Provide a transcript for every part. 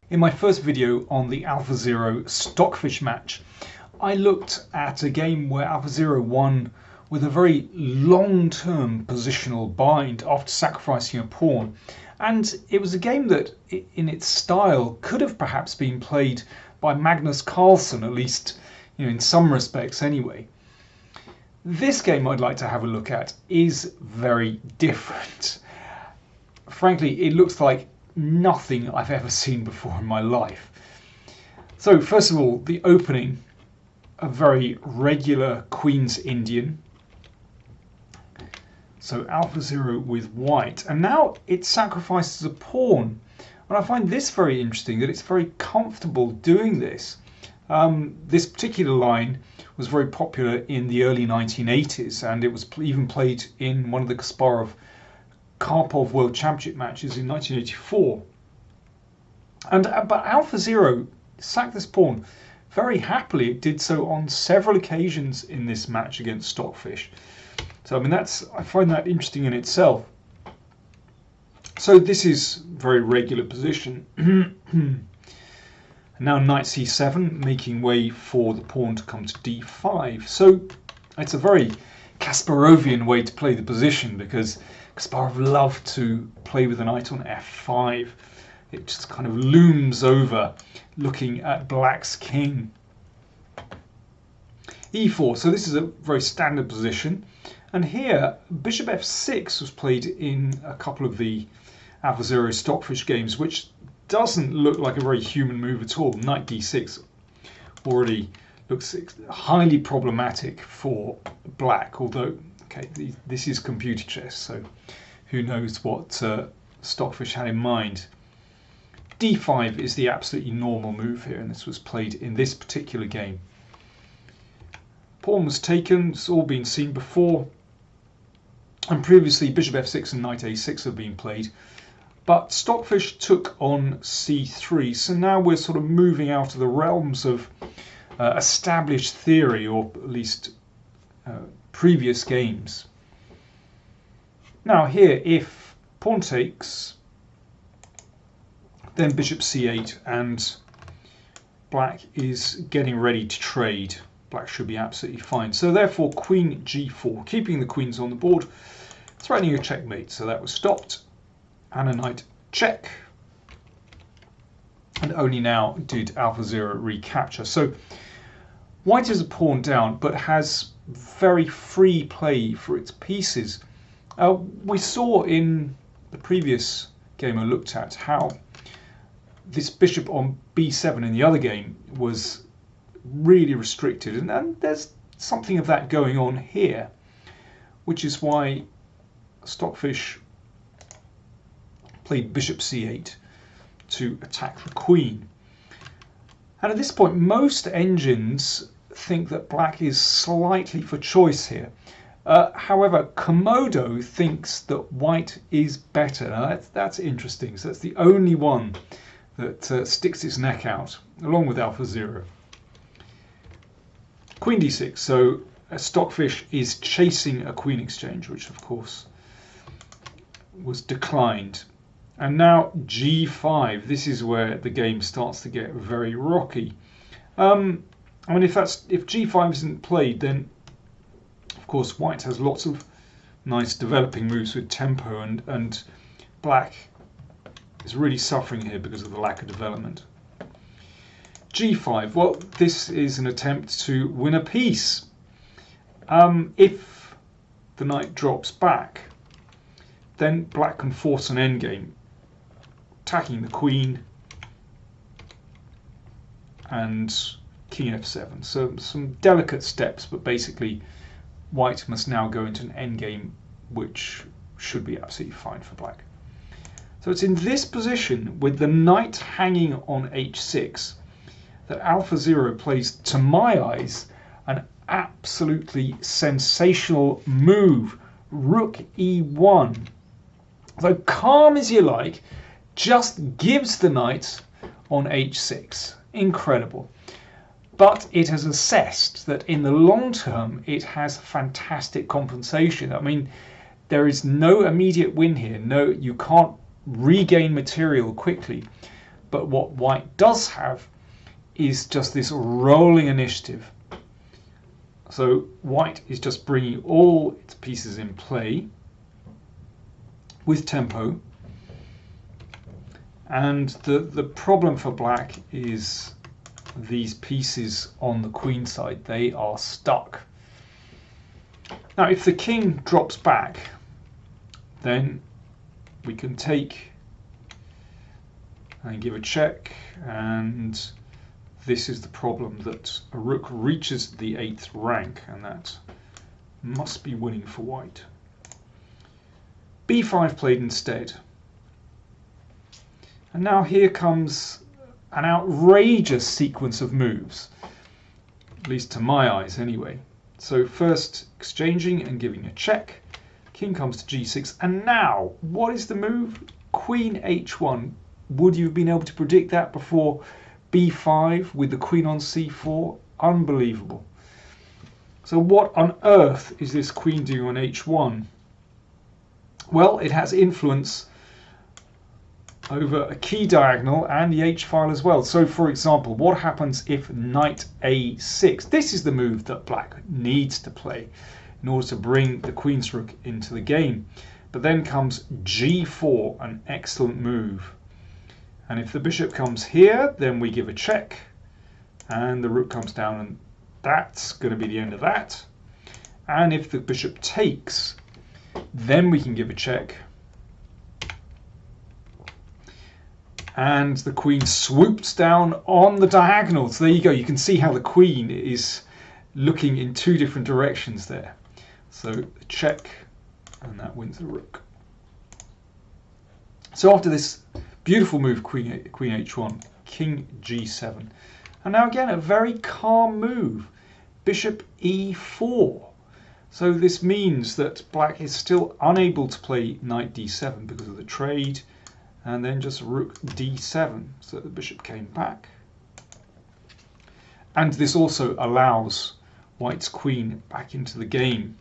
In my first video on the AlphaZero Stockfish match, I looked at a game where AlphaZero won with a very long-term positional bind after sacrificing a pawn. And it was a game that, in its style, could have perhaps been played by Magnus Carlsen, at least in some respects anyway. This game I'd like to have a look at is very different. Frankly, it looks like nothing I've ever seen before in my life. So first of all, the opening, a very regular Queen's Indian. So AlphaZero with white, and now it sacrifices a pawn. And I find this very interesting, that it's very comfortable doing this. This particular line was very popular in the early 1980s, and it was even played in one of the Kasparov-Karpov World Championship matches in 1984. But AlphaZero sacked this pawn very happily. It did so on several occasions in this match against Stockfish. So I find that interesting in itself. So this is very regular position. Now knight c7, making way for the pawn to come to d5. So it's a very Kasparovian way to play the position, because Kasparov loved to play with the knight on f5. It just kind of looms over, looking at black's king. e4, so this is a very standard position. And here, bishop f6 was played in a couple of the AlphaZero Stockfish games, which doesn't look like a very human move at all. Knight d6 already looks highly problematic for black, although, okay, this is computer chess, so who knows what Stockfish had in mind. d5 is the absolutely normal move here, and this was played in this particular game. Pawn was taken, it's all been seen before, and previously bishop f6 and knight a6 have been played. But Stockfish took on c3, so now we're sort of moving out of the realms of established theory, or at least previous games. Now here, if pawn takes, then bishop c8, and black is getting ready to trade. Black should be absolutely fine. So therefore queen g4, keeping the queens on the board, threatening a checkmate. So that was stopped. And a knight check. And only now did AlphaZero recapture. So white is a pawn down, but has very free play for its pieces. We saw in the previous game I looked at how this bishop on b7 in the other game was really restricted, and there's something of that going on here, which is why Stockfish played bishop c8 to attack the queen. And at this point, most engines think that black is slightly for choice here. However, Komodo thinks that white is better. Now that's interesting. So that's the only one that sticks its neck out, along with AlphaZero. Queen d6. So Stockfish is chasing a queen exchange, which of course was declined. And now g5. This is where the game starts to get very rocky. If g5 isn't played, then of course white has lots of nice developing moves with tempo, and black is really suffering here because of the lack of development. g5. Well, this is an attempt to win a piece. If the knight drops back, then black can force an endgame, attacking the queen and king f7. So some delicate steps, but basically white must now go into an endgame, which should be absolutely fine for black. So it's in this position, with the knight hanging on h6, that AlphaZero plays, to my eyes, an absolutely sensational move. Rook e1. So calm as you like, just gives the knight on h6. Incredible. But it has assessed that in the long term it has fantastic compensation. I mean, there is no immediate win here. No, you can't regain material quickly. But what white does have is just this rolling initiative. So white is just bringing all its pieces in play with tempo. And the problem for black is these pieces on the queen side, they are stuck. Now if the king drops back, then we can take and give a check, and this is the problem, that a rook reaches the 8th rank, and that must be winning for white. b5 played instead. And now here comes an outrageous sequence of moves, at least to my eyes anyway. So first exchanging and giving a check, king comes to g6, and now what is the move? Queen h1. Would you have been able to predict that before b5 with the queen on c4? Unbelievable. So what on earth is this queen doing on h1? Well, it has influence over a key diagonal and the h-file as well. So for example, what happens if knight a6? This is the move that black needs to play in order to bring the queen's rook into the game. But then comes g4, an excellent move. And if the bishop comes here, then we give a check, and the rook comes down, and that's going to be the end of that. And if the bishop takes, then we can give a check, and the queen swoops down on the diagonal. So there you go. You can see how the queen is looking in two different directions there. So check, and that wins the rook. So after this beautiful move, queen h1, king g7. And now again, a very calm move, bishop e4. So this means that black is still unable to play knight d7 because of the trade, and then just rook d7, so the bishop came back. And this also allows white's queen back into the game,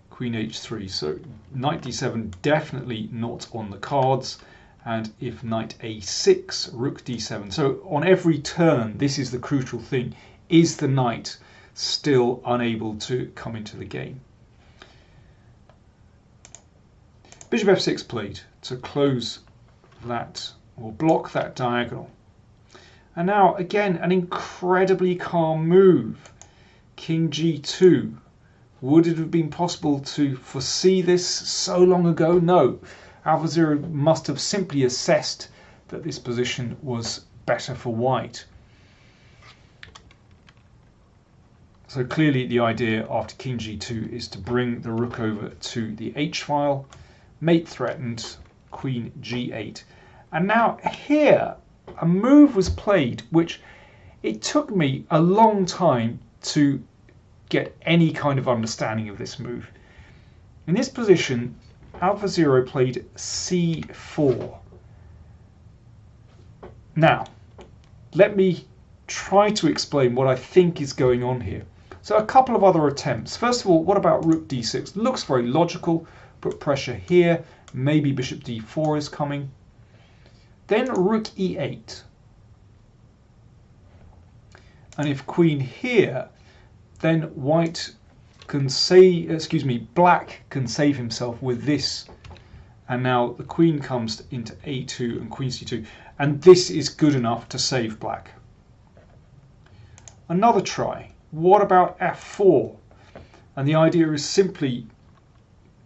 queen h3. So knight d7 definitely not on the cards. And if knight a6, rook d7. So on every turn, this is the crucial thing. Is the knight still unable to come into the game? Bishop f6 played to close that, or block that diagonal. And now again, an incredibly calm move. King g2. Would it have been possible to foresee this so long ago? No. AlphaZero must have simply assessed that this position was better for white. So clearly the idea after king g2 is to bring the rook over to the h-file, mate threatened, queen g8. And now here a move was played which it took me a long time to get any kind of understanding of this move. In this position, AlphaZero played c4. Now, let me try to explain what I think is going on here. So a couple of other attempts. First of all, what about rook d6? Looks very logical. Put pressure here. Maybe bishop d4 is coming. Then rook e8. And if queen here, then white can black can save himself with this, and now the queen comes into a2 and queen c2, and this is good enough to save black. Another try. What about f4? And the idea is simply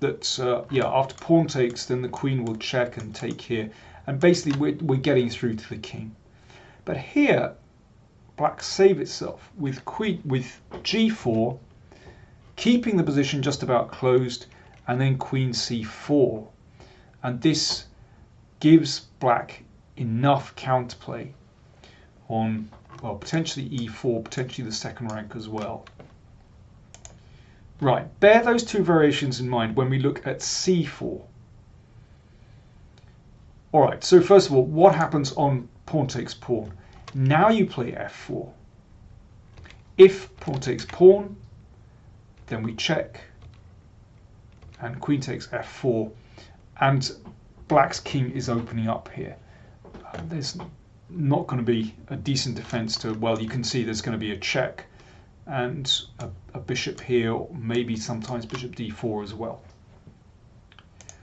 that after pawn takes, then the queen will check and take here, and basically we're getting through to the king. But here black save itself with g4, keeping the position just about closed, and then queen c4. And this gives black enough counterplay on, well, potentially e4, potentially the second rank as well. Right, bear those two variations in mind when we look at c4. All right, so first of all, what happens on pawn takes pawn? Now you play f4. If pawn takes pawn, then we check, and queen takes f4, and black's king is opening up here. there's not going to be a decent defense to, well, you can see there's going to be a check and a bishop here, or maybe sometimes bishop d4 as well.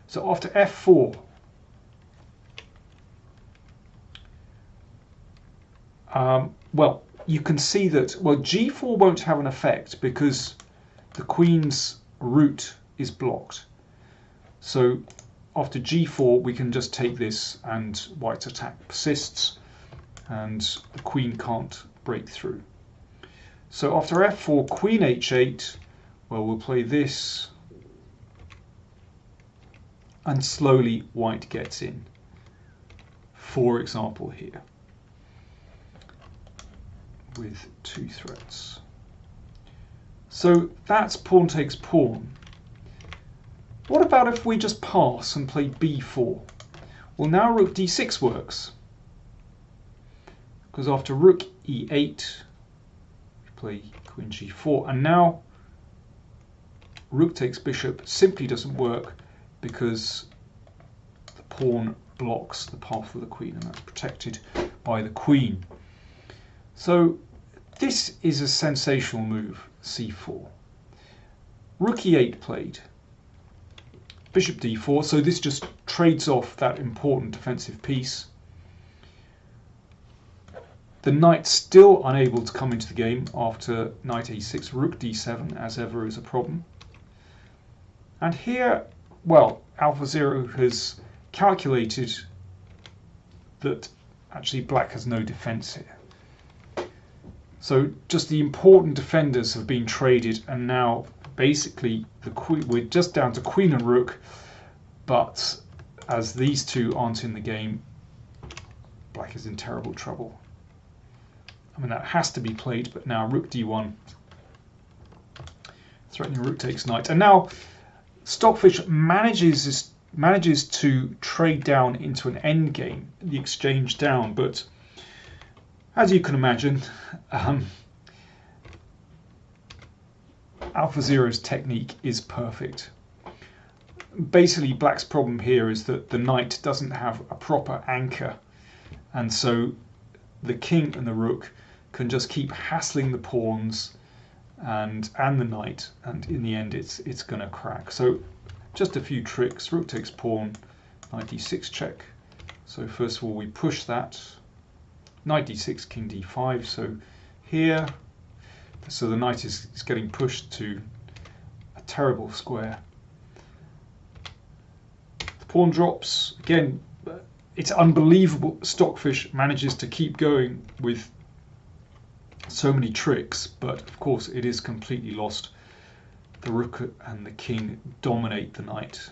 So after f4, well, you can see that, well, g4 won't have an effect because the queen's route is blocked. So after g4, we can just take this and white's attack persists and the queen can't break through. So after f4, queen h8, well, we'll play this and slowly white gets in, for example here, with 2 threats. So that's pawn takes pawn. What about if we just pass and play b4? Well, now rook d6 works, because after rook e8, we play queen g4, and now rook takes bishop simply doesn't work because the pawn blocks the path of the queen, and that's protected by the queen. So this is a sensational move, c4. Rook e8 played, bishop d4, so this just trades off that important defensive piece. The knight's still unable to come into the game after knight a6, rook d7, as ever, is a problem. And here, well, AlphaZero has calculated that actually black has no defense here. So just the important defenders have been traded, and now basically we're just down to queen and rook, but as these two aren't in the game, black is in terrible trouble. I mean, that has to be played, but now rook d1, threatening rook takes knight. And now Stockfish manages to trade down into an endgame, the exchange down, but as you can imagine, AlphaZero's technique is perfect. Basically, black's problem here is that the knight doesn't have a proper anchor, and so the king and the rook can just keep hassling the pawns and the knight, and in the end it's going to crack. So just a few tricks. Rook takes pawn, knight d6 check. So first of all we push that, knight d6, king d5. So here, so the knight is getting pushed to a terrible square. The pawn drops again. It's unbelievable Stockfish manages to keep going with so many tricks, but of course it is completely lost. The rook and the king dominate the knight.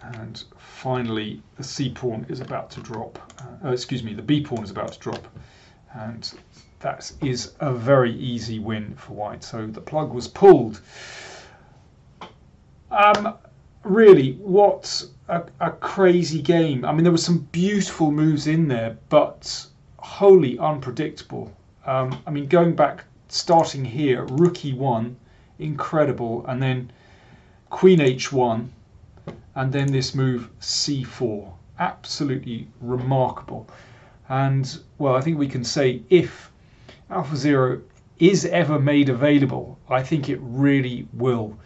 And finally the c pawn is about to drop. The b pawn is about to drop, and that is a very easy win for white. So the plug was pulled. Really, what a crazy game. I mean, there were some beautiful moves in there, but wholly unpredictable. I mean, going back, starting here, rook e1, incredible, and then queen h1, and then this move c4, absolutely remarkable. And, well, I think we can say if AlphaZero is ever made available, I think it really will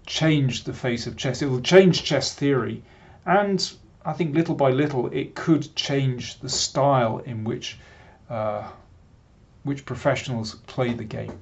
change the face of chess. It will change chess theory, and I think little by little it could change the style in which professionals play the game.